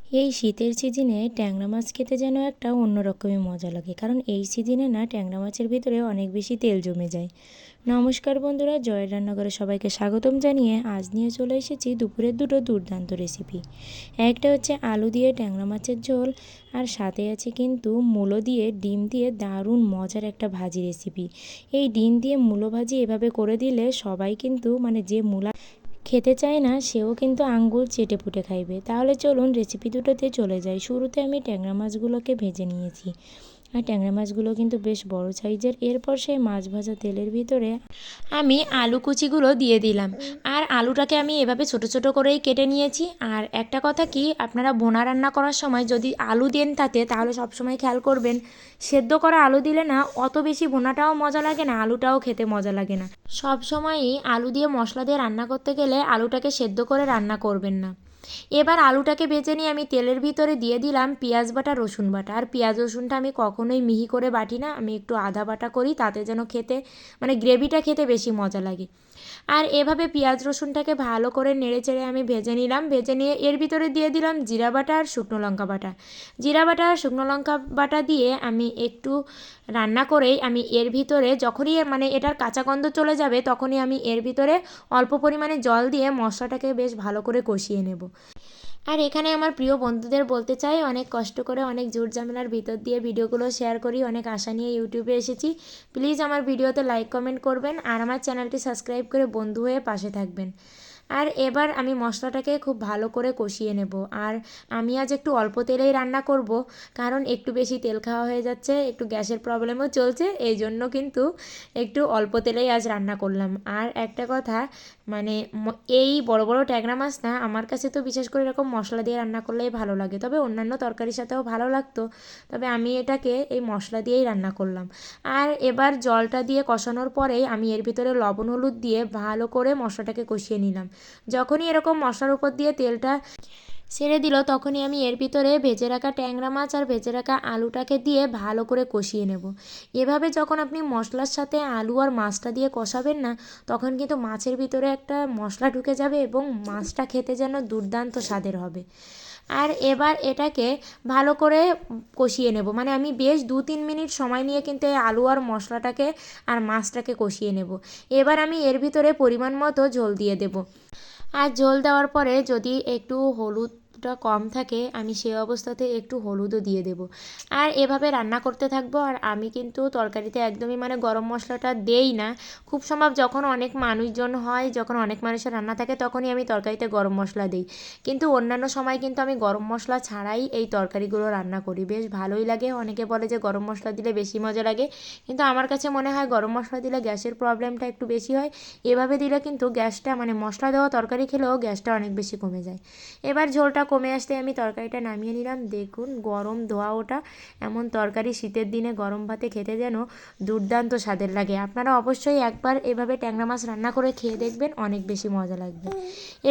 এই শীতের সিজনে ট্যাংরা মাছ খেতে যেন একটা অন্যরকমই মজা লাগে, কারণ এই সিজনে না ট্যাংরা মাছের ভিতরে অনেক বেশি তেল জমে যায়। নমস্কার বন্ধুরা, জয়ের রান্নাঘরে সবাইকে স্বাগতম জানিয়ে আজ নিয়ে চলে এসেছি দুপুরের দুটো দুর্দান্ত রেসিপি। একটা হচ্ছে আলু দিয়ে ট্যাংরা মাছের ঝোল, আর সাথে আছে কিন্তু মূলো দিয়ে ডিম দিয়ে দারুণ মজার একটা ভাজি রেসিপি। এই ডিম দিয়ে মূলো ভাজি এভাবে করে দিলে সবাই কিন্তু যে মূলা খেতে চায় না সেও কিন্তু আঙ্গুল চেটে পুটে খাইবে। তাহলে চলুন রেসিপি দুটোতে চলে যাই। শুরুতে আমি ট্যাংরা মাছগুলোকে ভেজে নিয়েছি, আর ট্যাংরা মাছগুলো কিন্তু বেশ বড় সাইজের। এরপর সেই মাছ ভাজা তেলের ভিতরে আমি আলু কুচিগুলো দিয়ে দিলাম, আর আলুটাকে আমি এভাবে ছোট ছোট করেই কেটে নিয়েছি। আর একটা কথা কি, আপনারা ভুনা রান্না করার সময় যদি আলু দেন তাহলে সবসময় খেয়াল করবেন, সেদ্ধ করা আলু দিলে না অত বেশি ভুনাটাও মজা লাগে না, আলুটাও খেতে মজা লাগে না। সব সময়ই আলু দিয়ে মশলা দিয়ে রান্না করতে গেলে আলুটাকে সেদ্ধ করে রান্না করবেন না। এবার আলুটাকে ভেজে নিয়ে আমি তেলের ভিতরে দিয়ে দিলাম পেঁয়াজ বাটা, রসুন বাটা। আর পেঁয়াজ রসুনটা আমি কখনোই মিহি করে বাটি না, আমি একটু আধা বাটা করি, তাতে যেন খেতে গ্রেভিটা খেতে বেশি মজা লাগে। আর এভাবে পেঁয়াজ রসুনটাকে ভালো করে নেড়েচেড়ে আমি ভেজে নিলাম। ভেজে নিয়ে এর ভিতরে দিয়ে দিলাম জিরা বাটা আর শুকনো লঙ্কা বাটা। জিরা বাটা আর শুকনো লঙ্কা বাটা দিয়ে আমি একটু রান্না করেই আমি এর ভিতরে যখনই এটার কাঁচা গন্ধ চলে যাবে, তখনই আমি এর ভিতরে অল্প পরিমাণে জল দিয়ে মশলাটাকে বেশ ভালো করে কষিয়ে নেব। আর এখানে আমার প্রিয় বন্ধুদের বলতে চাই, অনেক কষ্ট করে অনেক ঝুট ঝামেলার ভিতর দিয়ে ভিডিওগুলো শেয়ার করি, অনেক আশা নিয়ে ইউটিউবে এসেছি। প্লিজ আমার ভিডিওতে লাইক কমেন্ট করবেন, আর আমার চ্যানেলটি সাবস্ক্রাইব করে বন্ধু হয়ে পাশে থাকবেন। আর এবার আমি মশলাটাকে খুব ভালো করে কষিয়ে নেব। আর আমি আজ একটু অল্প তেলেই রান্না করব, কারণ একটু বেশি তেল খাওয়া হয়ে যাচ্ছে, একটু গ্যাসের প্রবলেমও চলছে, এই জন্য কিন্তু একটু অল্প তেলেই আজ রান্না করলাম। আর একটা কথা, এই বড় বড় ট্যাংরা মাছ না, আমার কাছে তো বিশেষ করে এরকম মশলা দিয়ে রান্না করলেই ভালো লাগে, তবে অন্যান্য তরকারির সাথেও ভালো লাগতো, তবে আমি এটাকে এই মশলা দিয়েই রান্না করলাম। আর এবার জলটা দিয়ে কষানোর পরেই আমি এর ভিতরে লবণ হলুদ দিয়ে ভালো করে মশলাটাকে কষিয়ে নিলাম। যখনই এরকম মশলার উপর দিয়ে তেলটা ছেড়ে দিল, তখনই আমি এর ভিতরে ভেজে রাখা ট্যাংরা মাছ আর ভেজে রাখা আলুটাকে দিয়ে ভালো করে কষিয়ে নেব। এভাবে যখন আপনি মশলার সাথে আলু আর মাছটা দিয়ে কষাবেন না, তখন কিন্তু মাছের ভিতরে একটা মশলা ঢুকে যাবে এবং মাছটা খেতে যেন দুর্দান্ত স্বাদের হবে। আর এবার এটাকে ভালো করে কষিয়ে নেব, আমি বেশ 2-3 মিনিট সময় নিয়ে কিন্তু এই আলু আর মশলাটাকে আর মাছটাকে কষিয়ে নেব। এবার আমি এর ভিতরে পরিমাণ মতো ঝোল দিয়ে দেব। আর ঝোল দেওয়ার পরে যদি একটু হলুদটা কম থাকে, আমি সেই অবস্থাতে একটু হলুদও দিয়ে দেব। আর এভাবে রান্না করতে থাকবো। আর আমি কিন্তু তরকারিতে একদমই গরম মশলাটা দেই না। খুব সম্ভব যখন অনেক মানুষজন হয়, যখন অনেক মানুষের রান্না থাকে, তখনই আমি তরকারিতে গরম মশলা দিই। কিন্তু অন্যান্য সময় কিন্তু আমি গরম মশলা ছাড়াই এই তরকারিগুলো রান্না করি, বেশ ভালোই লাগে। অনেকে বলে যে গরম মশলা দিলে বেশি মজা লাগে, কিন্তু আমার কাছে মনে হয় গরম মশলা দিলে গ্যাসের প্রবলেমটা একটু বেশি হয়। এভাবে দিলে কিন্তু গ্যাসটা মশলা দেওয়া তরকারি খেলেও গ্যাসটা অনেক বেশি কমে যায়। এবার ঝোলটা কমে আসতে আমি তরকারিটা নামিয়ে নিলাম। দেখুন গরম ধোয়া ওটা এমন তরকারি শীতের দিনে গরম ভাতে খেতে যেন দুর্দান্ত স্বাদের লাগে। আপনারা অবশ্যই একবার এভাবে ট্যাংরা মাছ রান্না করে খেয়ে দেখবেন, অনেক বেশি মজা লাগবে।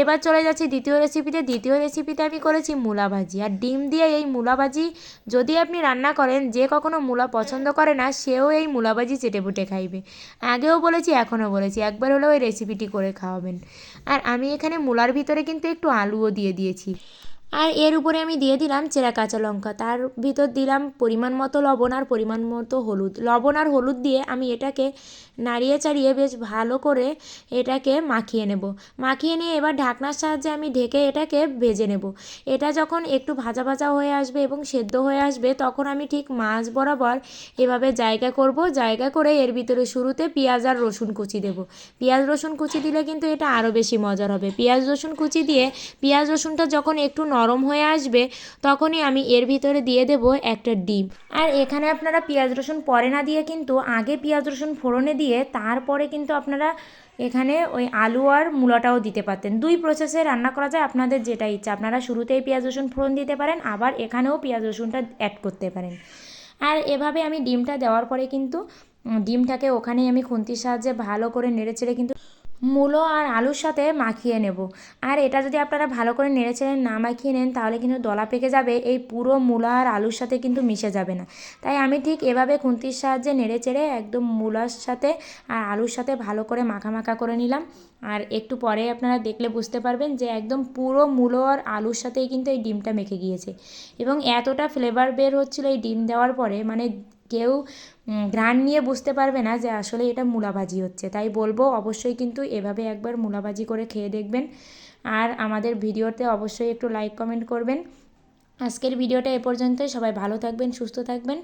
এবার চলে যাচ্ছি দ্বিতীয় রেসিপিতে। দ্বিতীয় রেসিপিতে আমি করেছি মূলা ভাজি আর ডিম দিয়ে। এই মূলা ভাজি যদি আপনি রান্না করেন, যে কখনো মূলা পছন্দ করে না সেও এই মূলা ভাজি চেটেপুটে খাইবে। আগেও বলেছি, এখনও বলেছি, একবার হলেও এই রেসিপিটি করে খাওয়াবেন। আর আমি এখানে মূলার ভিতরে কিন্তু একটু আলুও দিয়ে দিয়েছি। আর এর উপরে আমি দিয়ে দিলাম চেরা কাঁচা লঙ্কা, তার ভিতর দিলাম পরিমাণ মতো লবণ আর পরিমাণ মতো হলুদ। লবণ আর হলুদ দিয়ে আমি এটাকে নাড়িয়ে চাড়িয়ে বেশ ভালো করে এটাকে মাখিয়ে নেব। মাখিয়ে নিয়ে এবার ঢাকনার সাহায্যে আমি ঢেকে এটাকে ভেজে নেব। এটা যখন একটু ভাজা ভাজা হয়ে আসবে এবং সেদ্ধ হয়ে আসবে, তখন আমি ঠিক মাছ বরাবর এভাবে জায়গা করব। জায়গা করে এর ভিতরে শুরুতে পেঁয়াজ আর রসুন কুচি দেব। পেঁয়াজ রসুন কুচি দিলে কিন্তু এটা আরও বেশি মজার হবে। পেঁয়াজ রসুন কুচি দিয়ে পেঁয়াজ রসুনটা যখন একটু নরম হয়ে আসবে, তখনই আমি এর ভিতরে দিয়ে দেব একটা ডিম। আর এখানে আপনারা পেঁয়াজ রসুন পরে না দিয়ে কিন্তু আগে পেঁয়াজ রসুন ফোড়নে দিয়ে তারপরে কিন্তু আপনারা এখানে ওই আলু আর মূলাটাও দিতে পারতেন। দুই প্রসেসে রান্না করা যায়, আপনাদের যেটা ইচ্ছা। আপনারা শুরুতেই পেঁয়াজ রসুন ফোড়ন দিতে পারেন, আবার এখানেও পেঁয়াজ রসুনটা অ্যাড করতে পারেন। আর এভাবে আমি ডিমটা দেওয়ার পরে কিন্তু ডিমটাকে ওখানেই আমি খুন্তির সাহায্যে ভালো করে নেড়েচেড়ে কিন্তু মূলো আর আলুর সাথে মাখিয়ে নেব। আর এটা যদি আপনারা ভালো করে নেড়েচেড়ে না মাখিয়ে নেন তাহলে কিন্তু দলা পেকে যাবে, এই পুরো মূলা আর আলুর সাথে কিন্তু মিশে যাবে না। তাই আমি ঠিক এভাবে খুন্তির সাহায্যে নেড়েচেড়ে একদম মূলার সাথে আর আলুর সাথে ভালো করে মাখা মাখা করে নিলাম। আর একটু পরে আপনারা দেখলে বুঝতে পারবেন যে একদম পুরো মূলো আর আলুর সাথেই কিন্তু এই ডিমটা মেখে গিয়েছে এবং এতটা ফ্লেভার বের হচ্ছিলো এই ডিম দেওয়ার পরে, মানে কেউ ঘ্রাণ নিয়ে বুঝতে পারবে না যে আসলে এটা মূলা ভাজি হচ্ছে। তাই বলবো অবশ্যই কিন্তু এভাবে একবার মূলা ভাজি করে খেয়ে দেখবেন। আর আমাদের ভিডিওতে অবশ্যই একটু লাইক কমেন্ট করবেন। আজকের ভিডিওটা এ পর্যন্তই। সবাই ভালো থাকবেন, সুস্থ থাকবেন।